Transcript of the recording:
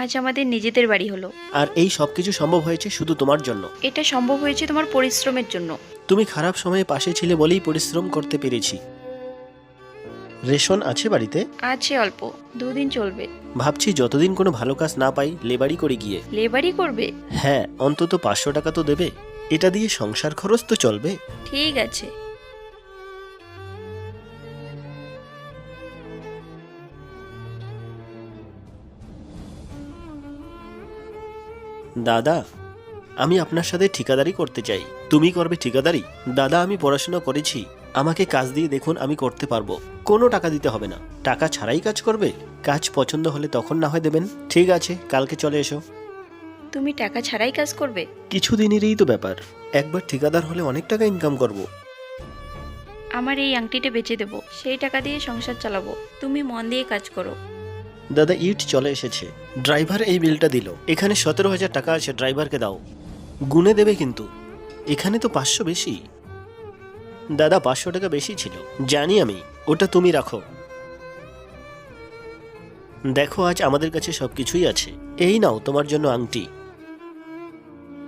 আজ আমাদের নিজেদের বাড়ি হলো। আর এই সব কিছু সম্ভব হয়েছে শুধু তোমার জন্য। এটা সম্ভব হয়েছে তোমার পরিশ্রমের জন্য। তুমি খারাপ সময়ে পাশে ছিলে বলেই পরিশ্রম করতে পেরেছি। রেশন আছে বাড়িতে? আছে অল্প, 2 দিন চলবে। ভাবছি যতদিন কোনো ভালো কাজ না পাই লেবারি করে গিয়ে। লেবারই করবে? হ্যাঁ, অন্তত 500 টাকা তো দেবে। এটা দিয়ে সংসার খরচ তো চলবে। ঠিক আছে। দাদা, আমি আপনার সাথে ঠিকাদারি করতে চাই। তুমি করবে ঠিকাদারি? দাদা, আমি পড়াশোনা করেছি, আমাকে কাজ দিয়ে দেখুন, আমি করতে পারবো। কোনো টাকা দিতে হবে না, টাকা ছাড়াই কাজ করবে। কাজ পছন্দ হলে তখন না হয় দেবেন। ঠিক আছে, কালকে চলে এসো। তুমি টাকা ছাড়াই কাজ করবে? কিছুদিনেরই তো ব্যাপার, একবার ঠিকাদার হলে অনেক টাকা ইনকাম করব। আমার এই আংটিটা বেচে দেবো, সেই টাকা দিয়ে সংসার চালাবো। তুমি মন দিয়ে কাজ করো। দাদা, ইট চলে এসেছে। ড্রাইভার এই বিলটা দিল। এখানে 17,000 টাকা আছে, ড্রাইভারকে দাও। গুনে দেবে কিন্তু, এখানে তো 500 বেশি। দাদা, 500 টাকা বেশি ছিল, জানি আমি, ওটা তুমি রাখো। দেখো, আজ আমাদের কাছে সবকিছুই আছে। এই নাও তোমার জন্য আংটি।